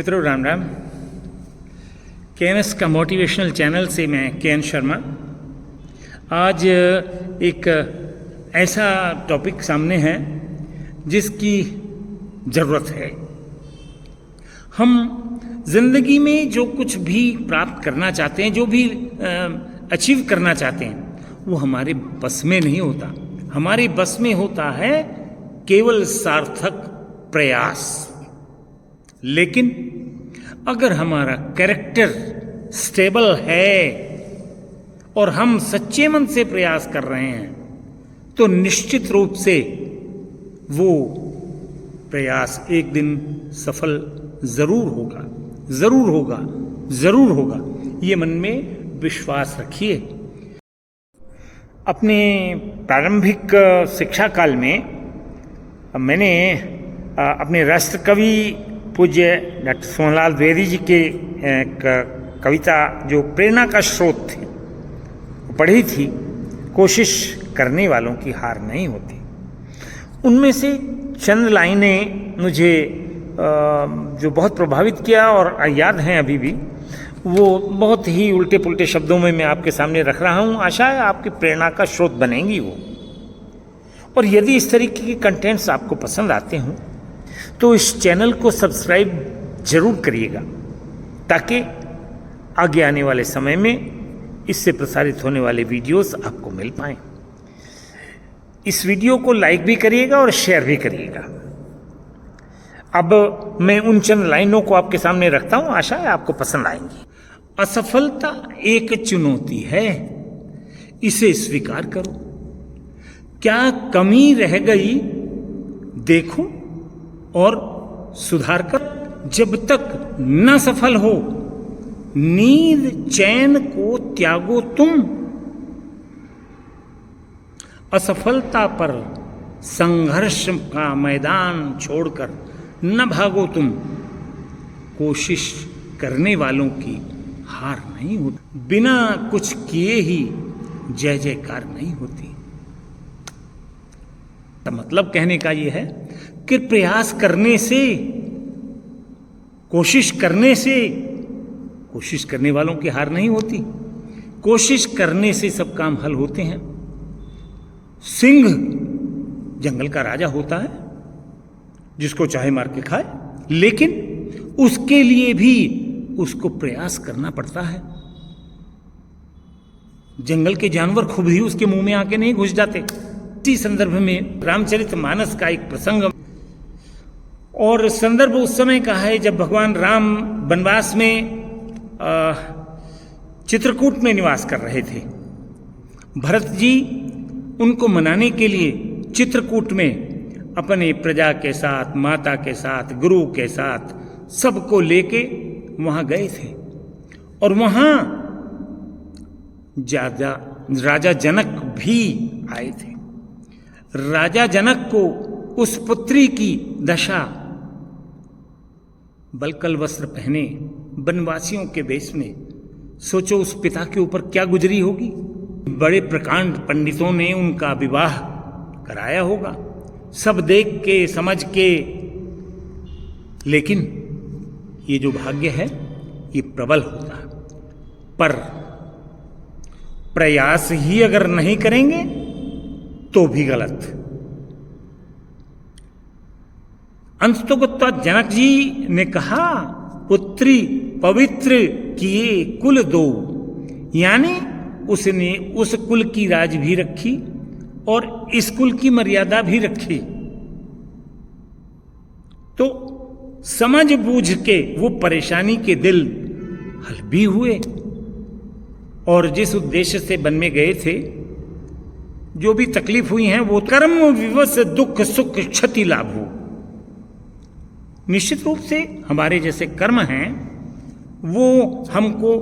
मित्रों राम राम। KNS का motivational channel से मैं KN शर्मा। आज एक ऐसा टॉपिक सामने है जिसकी ज़रूरत है। हम जिंदगी में जो कुछ भी प्राप्त करना चाहते हैं, जो भी अचीव करना चाहते हैं, वो हमारे बस में नहीं होता। हमारे बस में होता है केवल सार्थक प्रयास। लेकिन अगर हमारा कैरेक्टर स्टेबल है और हम सच्चे मन से प्रयास कर रहे हैं तो निश्चित रूप से वो प्रयास एक दिन सफल जरूर होगा, जरूर होगा, जरूर होगा। ये मन में विश्वास रखिए। अपने प्रारंभिक शिक्षा काल में मैंने अपने राष्ट्रकवि पूज्य डॉक्टर सोहनलाल द्विवेदी जी के कविता जो प्रेरणा का स्रोत थी वो पढ़ी थी, कोशिश करने वालों की हार नहीं होती। उनमें से चंद लाइनें मुझे जो बहुत प्रभावित किया और याद हैं अभी भी, वो बहुत ही उल्टे पुल्टे शब्दों में मैं आपके सामने रख रहा हूँ। आशा है आपकी प्रेरणा का स्रोत बनेंगी वो। और यदि इस तरीके के कंटेंट्स आपको पसंद आते हों तो इस चैनल को सब्सक्राइब जरूर करिएगा, ताकि आगे आने वाले समय में इससे प्रसारित होने वाले वीडियोस आपको मिल पाएं। इस वीडियो को लाइक भी करिएगा और शेयर भी करिएगा। अब मैं उन चंद लाइनों को आपके सामने रखता हूं, आशा है आपको पसंद आएंगी। असफलता एक चुनौती है, इसे स्वीकार करो। क्या कमी रह गई देखो और सुधार कर। जब तक न सफल हो नींद चैन को त्यागो तुम। असफलता पर संघर्ष का मैदान छोड़कर न भागो तुम। कोशिश करने वालों की हार नहीं होती। बिना कुछ किए ही जय जयकार नहीं होती। मतलब कहने का यह है कि प्रयास करने से, कोशिश करने से, कोशिश करने वालों की हार नहीं होती। कोशिश करने से सब काम हल होते हैं। सिंह जंगल का राजा होता है, जिसको चाहे मार के खाए, लेकिन उसके लिए भी उसको प्रयास करना पड़ता है। जंगल के जानवर खुद ही उसके मुंह में आके नहीं घुस जाते। इसी संदर्भ में रामचरितमानस का एक प्रसंग, और संदर्भ उस समय का है जब भगवान राम वनवास में चित्रकूट में निवास कर रहे थे। भरत जी उनको मनाने के लिए चित्रकूट में अपने प्रजा के साथ, माता के साथ, गुरु के साथ सबको लेके वहां गए थे। और वहां राजा जनक भी आए थे। राजा जनक को उस पुत्री की दशा, बलकल वस्त्र पहने वनवासियों के वेश में, सोचो उस पिता के ऊपर क्या गुजरी होगी। बड़े प्रकांड पंडितों ने उनका विवाह कराया होगा, सब देख के समझ के। लेकिन ये जो भाग्य है ये प्रबल होता है। पर प्रयास ही अगर नहीं करेंगे तो भी गलत। अंततोगत्वा जनक जी ने कहा, पुत्री पवित्र किए कुल दो। यानी उसने उस कुल की राज भी रखी और इस कुल की मर्यादा भी रखी। तो समझ बूझ के वो परेशानी के दिल हल भी हुए, और जिस उद्देश्य से वन में गए थे, जो भी तकलीफ हुई है, वो कर्म विवश दुख सुख क्षति लाभ हो। निश्चित रूप से हमारे जैसे कर्म हैं वो हमको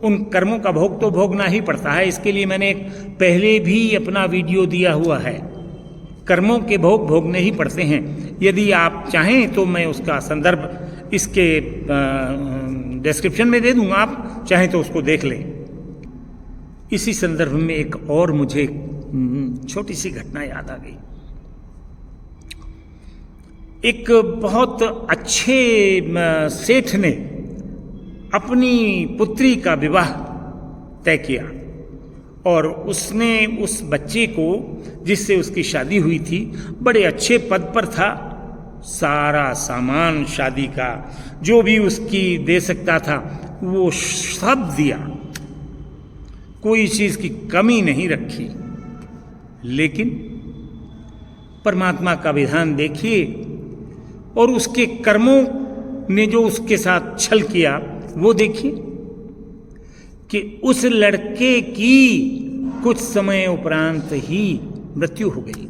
उन कर्मों का भोग तो भोगना ही पड़ता है। इसके लिए मैंने पहले भी अपना वीडियो दिया हुआ है। कर्मों के भोग भोगने ही पड़ते हैं। यदि आप चाहें तो मैं उसका संदर्भ इसके डिस्क्रिप्शन में दे दूंगा, आप चाहें तो उसको देख लें। इसी संदर्भ में एक और मुझे छोटी सी घटना याद आ गई। एक बहुत अच्छे सेठ ने अपनी पुत्री का विवाह तय किया और उसने उस बच्चे को जिससे उसकी शादी हुई थी बड़े अच्छे पद पर था, सारा सामान शादी का जो भी उसकी दे सकता था वो सब दिया, कोई चीज की कमी नहीं रखी। लेकिन परमात्मा का विधान देखिए और उसके कर्मों ने जो उसके साथ छल किया वो देखिए कि उस लड़के की कुछ समय उपरांत ही मृत्यु हो गई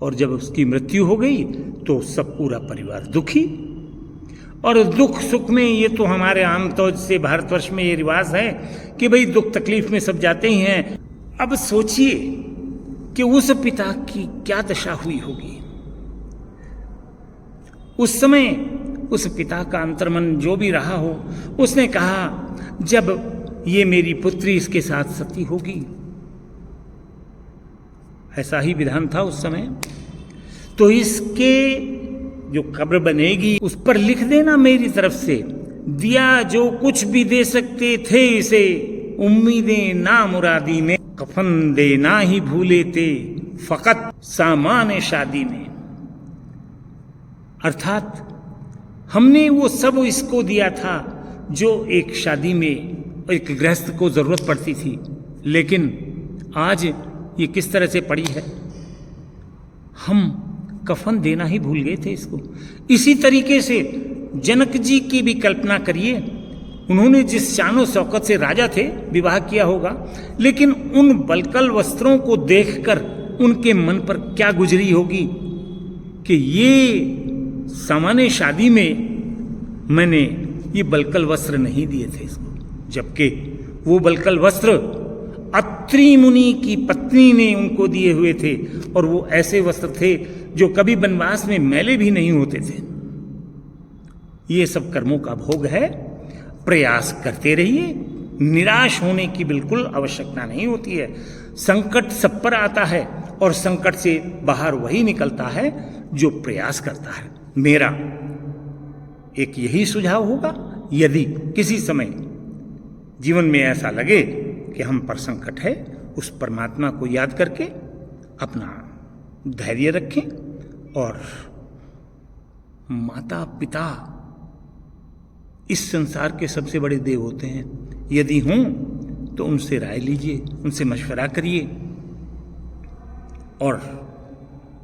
और जब उसकी मृत्यु हो गई तो सब पूरा परिवार दुखी। और दुख सुख में ये तो हमारे आमतौर से भारतवर्ष में ये रिवाज है कि भाई दुख तकलीफ में सब जाते ही हैं। अब सोचिए कि उस पिता की क्या दशा हुई होगी। उस समय उस पिता का अंतर्मन जो भी रहा हो, उसने कहा जब ये मेरी पुत्री इसके साथ सती होगी, ऐसा ही विधान था उस समय, तो इसके जो कब्र बनेगी उस पर लिख देना मेरी तरफ से, दिया जो कुछ भी दे सकते थे इसे, उम्मीदें ना मुरादी में, कफन देना ही भूले थे फकत सामान शादी में। अर्थात हमने वो सब इसको दिया था जो एक शादी में एक गृहस्थ को जरूरत पड़ती थी, लेकिन आज ये किस तरह से पड़ी है, हम कफन देना ही भूल गए थे इसको। इसी तरीके से जनक जी की भी कल्पना करिए, उन्होंने जिस शानो शौकत से राजा थे विवाह किया होगा, लेकिन उन बलकल वस्त्रों को देखकर उनके मन पर क्या गुजरी होगी कि ये सामान्य शादी में मैंने ये बलकल वस्त्र नहीं दिए थे इसको, जबकि वो बलकल वस्त्र अत्रि मुनि की पत्नी ने उनको दिए हुए थे और वो ऐसे वस्त्र थे जो कभी वनवास में मैले भी नहीं होते थे। ये सब कर्मों का भोग है, प्रयास करते रहिए, निराश होने की बिल्कुल आवश्यकता नहीं होती है। संकट सब पर आता है और संकट से बाहर वही निकलता है जो प्रयास करता है। मेरा एक यही सुझाव होगा, यदि किसी समय जीवन में ऐसा लगे कि हम पर संकट है, उस परमात्मा को याद करके अपना धैर्य रखें और माता पिता इस संसार के सबसे बड़े देव होते हैं। यदि हों तो उनसे राय लीजिए, उनसे मशवरा करिए। और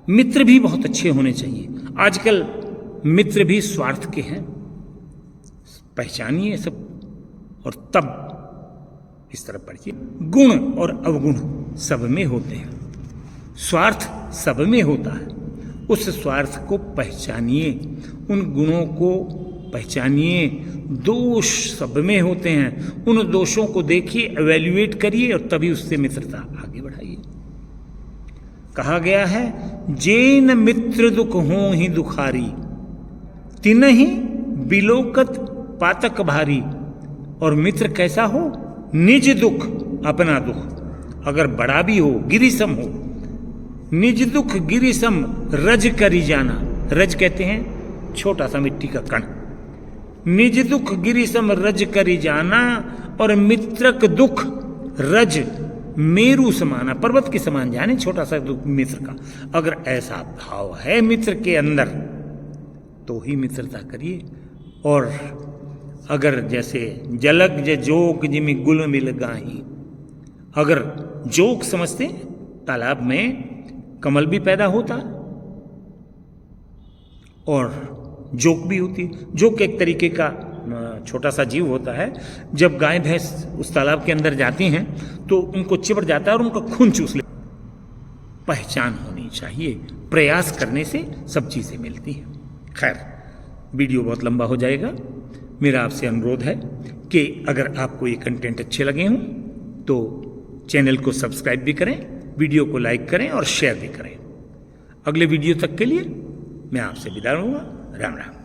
मित्र भी बहुत अच्छे होने चाहिए। आजकल मित्र भी स्वार्थ के हैं, पहचानिए सब और तब इस तरफ पढ़िए। गुण और अवगुण सब में होते हैं, स्वार्थ सब में होता है। उस स्वार्थ को पहचानिए, उन गुणों को पहचानिए। दोष सब में होते हैं, उन दोषों को देखिए, एवेल्युएट करिए और तभी उससे मित्रता आगे बढ़ाइए। कहा गया है, जेन मित्र दुख हो ही दुखारी, तिनहि बिलोकत पातक भारी। और मित्र कैसा हो? निज दुख अपना दुख अगर बड़ा भी हो, गिरिसम हो, निज दुख गिरिसम रज करी जाना। रज कहते हैं छोटा सा मिट्टी का कण। निज दुख गिरिसम रज करी जाना और मित्रक दुख रज मेरु समाना, पर्वत के समान जाने छोटा सा दुख मित्र का। अगर ऐसा भाव है मित्र के अंदर तो ही मित्रता करिए। और अगर जैसे जलग ज जोग जिमि गुल मिल गाही, अगर जोग समझते तालाब में कमल भी पैदा होता और जोक भी होती। जोक एक तरीके का छोटा सा जीव होता है। जब गाय भैंस उस तालाब के अंदर जाती हैं तो उनको चिपट जाता है और उनका खून चूस लेता है। पहचान होनी चाहिए, प्रयास करने से सब चीज़ें मिलती हैं। खैर, वीडियो बहुत लंबा हो जाएगा। मेरा आपसे अनुरोध है कि अगर आपको ये कंटेंट अच्छे लगे हों तो चैनल को सब्सक्राइब भी करें, वीडियो को लाइक करें और शेयर भी करें। अगले वीडियो तक के लिए मैं आपसे विदा लूँगा। राम राम।